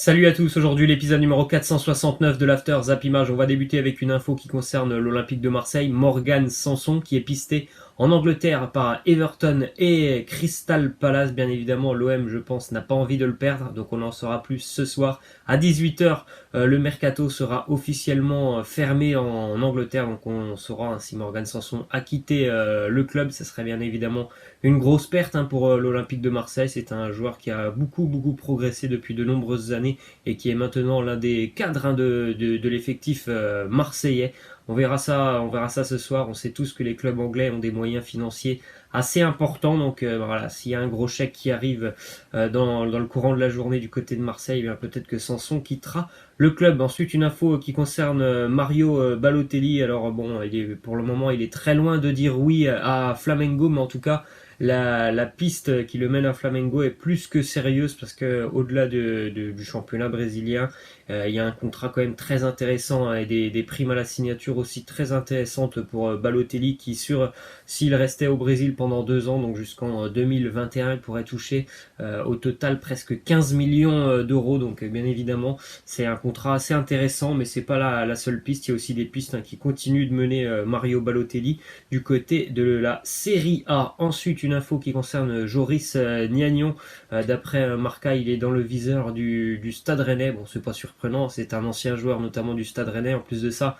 Salut à tous, aujourd'hui l'épisode numéro 469 de l'After Zap Image. On va débuter avec une info qui concerne l'Olympique de Marseille. Morgan Sanson qui est pisté en Angleterre par Everton et Crystal Palace. Bien évidemment, l'OM, je pense, n'a pas envie de le perdre. Donc on en saura plus ce soir à 18h. Le mercato sera officiellement fermé en Angleterre. Donc on saura si Morgan Sanson a quitté le club. Ce serait bien évidemment une grosse perte pour l'Olympique de Marseille. C'est un joueur qui a beaucoup progressé depuis de nombreuses années et qui est maintenant l'un des cadres de l'effectif marseillais. On verra ça ce soir. On sait tous que les clubs anglais ont des moyens financiers assez importants. Donc voilà, s'il y a un gros chèque qui arrive dans le courant de la journée du côté de Marseille, eh bien peut-être que Sanson quittera le club. Ensuite, une info qui concerne Mario Balotelli. Alors bon, pour le moment, il est très loin de dire oui à Flamengo, mais en tout cas, la piste qui le mène à Flamengo est plus que sérieuse parce que au-delà du championnat brésilien, il y a un contrat quand même très intéressant et des primes à la signature aussi très intéressantes pour Balotelli qui s'il restait au Brésil pendant 2 ans, donc jusqu'en 2021, il pourrait toucher au total presque 15 millions d'euros. Donc bien évidemment, c'est un contrat assez intéressant, mais c'est pas la seule piste. Il y a aussi des pistes qui continuent de mener Mario Balotelli du côté de la Série A. Ensuite, une info qui concerne Joris Gnagnon. D'après Marca, il est dans le viseur du Stade Rennais. Bon, c'est pas surprenant, c'est un ancien joueur notamment du Stade Rennais. En plus de ça,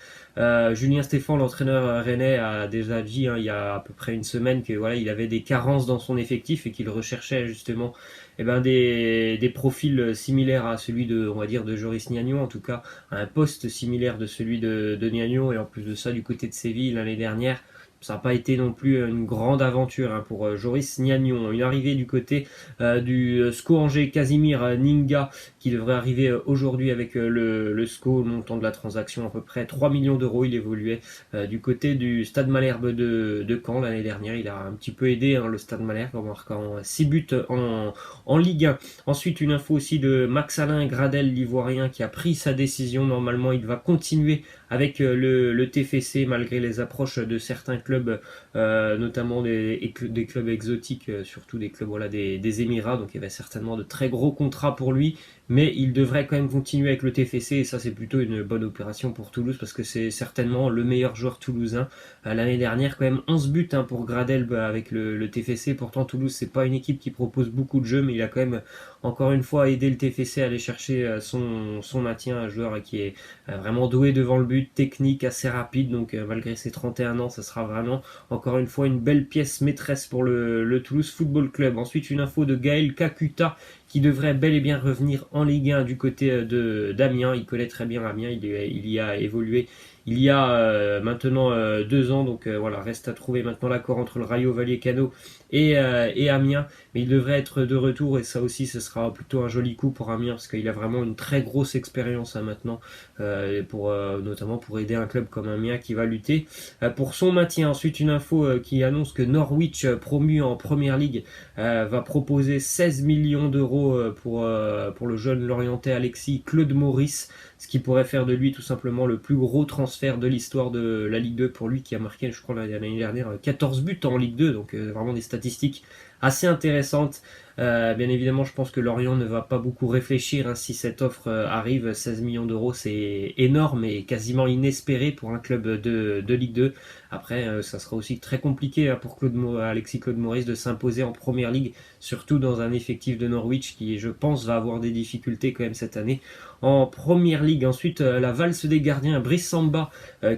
Julien Stéphan, l'entraîneur rennais, a déjà dit il y a à peu près une semaine que voilà, il avait des carences dans son effectif et qu'il recherchait justement des profils similaires à celui on va dire, de Joris Gnagnon, en tout cas un poste similaire de celui de Gnagnon. Et en plus de ça, du côté de Séville l'année dernière, ça n'a pas été non plus une grande aventure pour Joris Gnagnon. Une arrivée du côté du SCO Angers, Casimir Ninga, qui devrait arriver aujourd'hui avec le SCO, le montant de la transaction à peu près 3 millions d'euros. Il évoluait du côté du Stade Malherbe de Caen l'année dernière. Il a un petit peu aidé le Stade Malherbe en marquant 6 buts en Ligue 1. Ensuite, une info aussi de Max-Alain Gradel, l'Ivoirien, qui a pris sa décision. Normalement, il va continuer avec le TFC malgré les approches de certains clubs, notamment des clubs exotiques, surtout des clubs des Émirats. Donc il y avait certainement de très gros contrats pour lui, mais il devrait quand même continuer avec le TFC et ça c'est plutôt une bonne opération pour Toulouse parce que c'est certainement le meilleur joueur toulousain. L'année dernière quand même 11 buts pour Gradel avec le TFC. Pourtant Toulouse c'est pas une équipe qui propose beaucoup de jeux, mais il a quand même encore une fois aidé le TFC à aller chercher son maintien. Un joueur qui est vraiment doué devant le but, technique, assez rapide. Donc malgré ses 31 ans, ça sera vraiment encore une fois une belle pièce maîtresse pour le Toulouse Football Club. Ensuite, une info de Gaël Kakuta qui devrait bel et bien revenir en Ligue 1 du côté d'Amiens. Il connaît très bien Amiens, il y a évolué il y a maintenant 2 ans. Donc voilà, reste à trouver maintenant l'accord entre le Rayo Vallecano et Amiens. Mais il devrait être de retour et ça aussi, ce sera plutôt un joli coup pour Amiens parce qu'il a vraiment une très grosse expérience maintenant, notamment pour aider un club comme Amiens qui va lutter pour son maintien. Ensuite, une info qui annonce que Norwich, promu en Première Ligue, va proposer 16 millions d'euros pour le jeune Lorientais Alexis Claude Maurice, ce qui pourrait faire de lui tout simplement le plus gros transfert de l'histoire de la Ligue 2 pour lui, qui a marqué, je crois, l'année dernière 14 buts en Ligue 2, donc vraiment des statistiques assez intéressantes. Bien évidemment, je pense que Lorient ne va pas beaucoup réfléchir si cette offre arrive. 16 millions d'euros, c'est énorme et quasiment inespéré pour un club de Ligue 2. Après, ça sera aussi très compliqué pour Alexis Claude Maurice de s'imposer en Première Ligue, surtout dans un effectif de Norwich qui, je pense, va avoir des difficultés quand même cette année en Première Ligue. Ensuite, la valse des gardiens, Brice Samba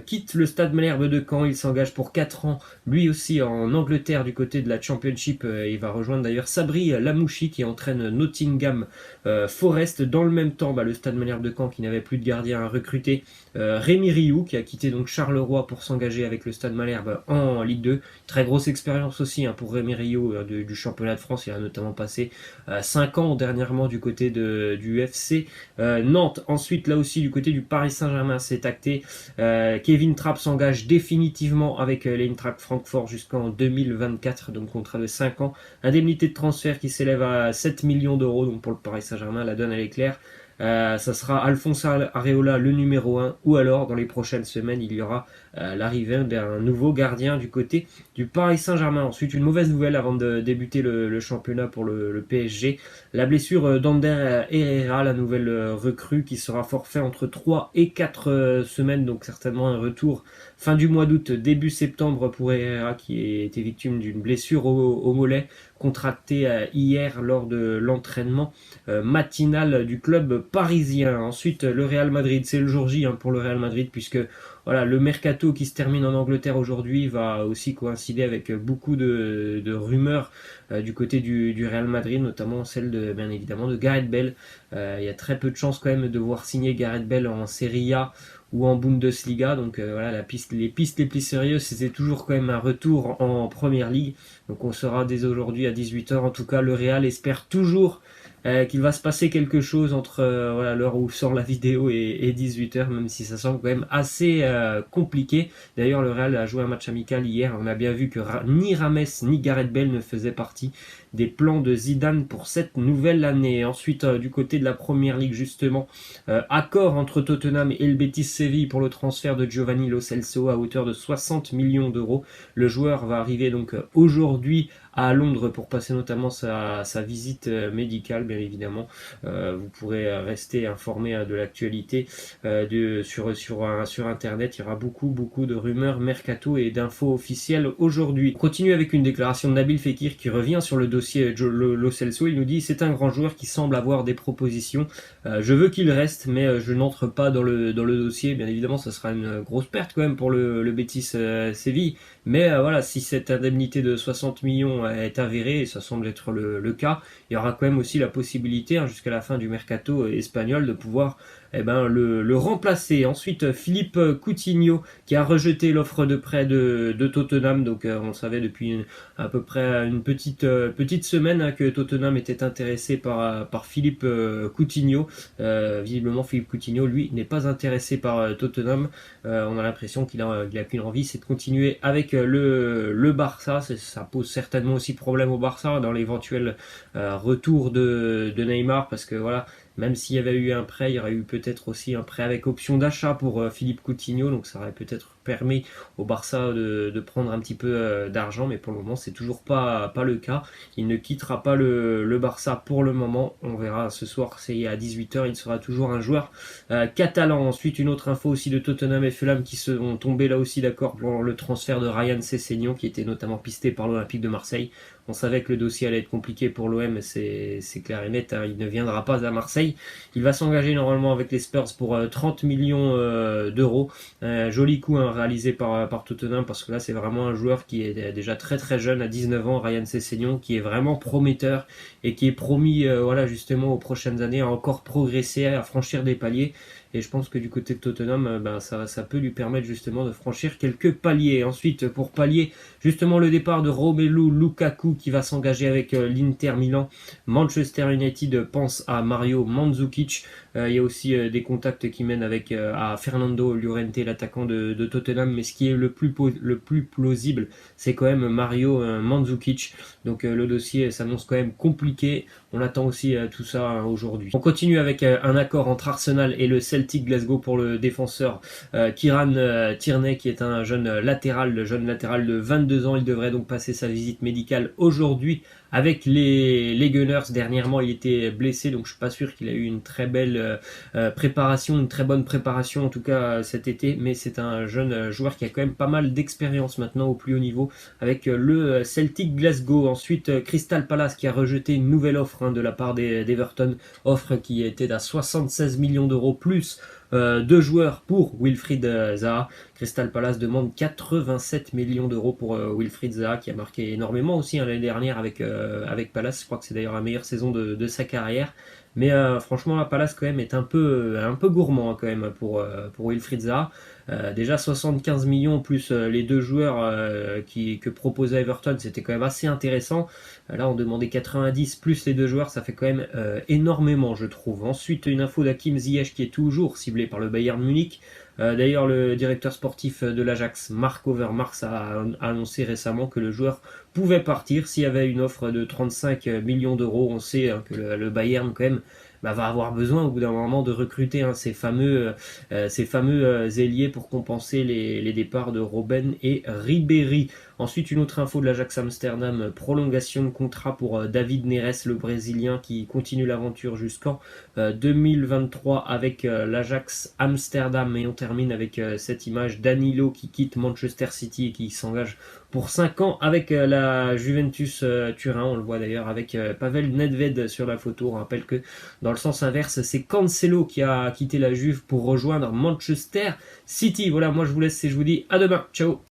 quitte le Stade Malherbe de Caen. Il s'engage pour 4 ans, lui aussi en Angleterre du côté de la Championship. Il va rejoindre d'ailleurs Sabri Lamouchi qui entraîne Nottingham Forest. Dans le même temps, le Stade Malherbe de Caen qui n'avait plus de gardien à recruter Rémi Rioux qui a quitté donc Charleroi pour s'engager avec le Stade Malherbe en Ligue 2. Très grosse expérience aussi pour Rémi Rioux du championnat de France. Il a notamment passé 5 ans dernièrement du côté du FC Nantes. Ensuite, là aussi, du côté du Paris Saint-Germain, c'est acté. Kevin Trapp s'engage définitivement avec l'Eintracht Francfort jusqu'en 2024, donc contrat de 5 ans. Indemnité de transfert qui s'élève à 7 millions d'euros, donc pour le Paris Saint-Germain, la donne elle est claire. Ça sera Alphonse Areola le numéro 1, ou alors dans les prochaines semaines il y aura l'arrivée d'un nouveau gardien du côté du Paris Saint-Germain. Ensuite, une mauvaise nouvelle avant de débuter le championnat pour le PSG, la blessure d'Ander Herrera, la nouvelle recrue qui sera forfait entre 3 et 4 semaines, donc certainement un retour fin du mois d'août, début septembre pour Herrera qui a été victime d'une blessure au mollet contractée hier lors de l'entraînement matinal du club parisien. Ensuite, le Real Madrid, c'est le jour J pour le Real Madrid, puisque voilà, le mercato qui se termine en Angleterre aujourd'hui va aussi coïncider avec beaucoup de rumeurs du côté du Real Madrid, notamment celle bien évidemment de Gareth Bale. Il y a très peu de chances quand même de voir signer Gareth Bale en Serie A ou en Bundesliga. Donc voilà, les pistes les plus sérieuses, c'était toujours quand même un retour en Première Ligue. Donc on sera dès aujourd'hui à 18h. En tout cas, le Real espère toujours qu'il va se passer quelque chose entre voilà, l'heure où sort la vidéo et 18h, même si ça semble quand même assez compliqué. D'ailleurs, le Real a joué un match amical hier. On a bien vu que ni Rames ni Gareth Bale ne faisaient partie des plans de Zidane pour cette nouvelle année. Ensuite, du côté de la Première Ligue, justement, accord entre Tottenham et le Betis Séville pour le transfert de Giovanni Lo Celso à hauteur de 60 millions d'euros. Le joueur va arriver donc aujourd'hui à Londres pour passer notamment sa visite médicale, bien évidemment. Vous pourrez rester informé de l'actualité sur Internet. Il y aura beaucoup de rumeurs, mercato et d'infos officielles aujourd'hui. On continue avec une déclaration de Nabil Fekir qui revient sur le dossier Lo Celso. Il nous dit: c'est un grand joueur qui semble avoir des propositions. Je veux qu'il reste, mais je n'entre pas dans le dossier. Bien évidemment, ça sera une grosse perte quand même pour le Betis Séville. Mais voilà, si cette indemnité de 60 millions est avérée, et ça semble être le cas, il y aura quand même aussi la possibilité, jusqu'à la fin du mercato espagnol, de pouvoir le remplacer. Ensuite, Philippe Coutinho qui a rejeté l'offre de prêt de Tottenham. Donc on savait depuis à peu près une petite semaine que Tottenham était intéressé par Philippe Coutinho. Visiblement, Philippe Coutinho, lui, n'est pas intéressé par Tottenham. On a l'impression qu'il a qu'une envie, c'est de continuer avec le Barça. Ça pose certainement aussi problème au Barça dans l'éventuel retour de Neymar, parce que voilà, même s'il y avait eu un prêt, il y aurait eu peut-être aussi un prêt avec option d'achat pour Philippe Coutinho, donc ça aurait peut-être permis au Barça de prendre un petit peu d'argent, mais pour le moment c'est toujours pas le cas. Il ne quittera pas le Barça pour le moment. On verra ce soir, c'est à 18h, il sera toujours un joueur catalan. Ensuite, une autre info aussi de Tottenham et Fulham qui sont tombés là aussi d'accord pour le transfert de Ryan Sessegnon, qui était notamment pisté par l'Olympique de Marseille. On savait que le dossier allait être compliqué pour l'OM, c'est clair et net, il ne viendra pas à Marseille. Il va s'engager normalement avec les Spurs pour 30 millions d'euros. Joli coup réalisé par Tottenham, parce que là c'est vraiment un joueur qui est déjà très jeune, à 19 ans, Ryan Sessegnon, qui est vraiment prometteur et qui est promis voilà, justement aux prochaines années à encore progresser, à franchir des paliers. Et je pense que du côté de Tottenham, ça peut lui permettre justement de franchir quelques paliers. Ensuite, pour pallier justement le départ de Romelu Lukaku qui va s'engager avec l'Inter Milan, Manchester United pense à Mario Mandzukic. Il y a aussi des contacts qui mènent à Fernando Llorente, l'attaquant de Tottenham, mais ce qui est le plus plausible, c'est quand même Mario Mandzukic. Donc le dossier s'annonce quand même compliqué. On attend aussi tout ça aujourd'hui. On continue avec un accord entre Arsenal et le Celtic Glasgow pour le défenseur Kieran Tierney, qui est un jeune latéral de 22 ans. Il devrait donc passer sa visite médicale aujourd'hui avec les Gunners. Dernièrement, il était blessé, donc je suis pas sûr qu'il a eu une très belle préparation, une très bonne préparation en tout cas cet été, mais c'est un jeune joueur qui a quand même pas mal d'expérience maintenant au plus haut niveau avec le Celtic Glasgow. Ensuite, Crystal Palace qui a rejeté une nouvelle offre de la part d'Everton, offre qui était à 76 millions d'euros plus deux joueurs pour Wilfried Zaha. Crystal Palace demande 87 millions d'euros pour Wilfried Zaha, qui a marqué énormément aussi l'année dernière avec Palace. Je crois que c'est d'ailleurs la meilleure saison de sa carrière. Mais franchement, la Palace quand même est un peu gourmand quand même pour Wilfried Zaha. Déjà 75 millions plus les deux joueurs que proposait Everton, c'était quand même assez intéressant. Là, on demandait 90 plus les deux joueurs, ça fait quand même énormément, je trouve. Ensuite, une info d'Hakim Ziyech qui est toujours ciblé par le Bayern Munich. D'ailleurs, le directeur sportif de l'Ajax, Marc Overmars, a annoncé récemment que le joueur pouvait partir s'il y avait une offre de 35 millions d'euros. On sait que le Bayern, quand même, va avoir besoin au bout d'un moment de recruter ces fameux ailiers pour compenser les départs de Robben et Ribéry. Ensuite, une autre info de l'Ajax Amsterdam, prolongation de contrat pour David Neres, le Brésilien, qui continue l'aventure jusqu'en 2023 avec l'Ajax Amsterdam. Et on termine avec cette image Danilo qui quitte Manchester City et qui s'engage pour 5 ans avec la Juventus Turin. On le voit d'ailleurs avec Pavel Nedved sur la photo. On rappelle que dans le sens inverse, c'est Cancelo qui a quitté la Juve pour rejoindre Manchester City. Voilà, moi je vous laisse et je vous dis à demain. Ciao.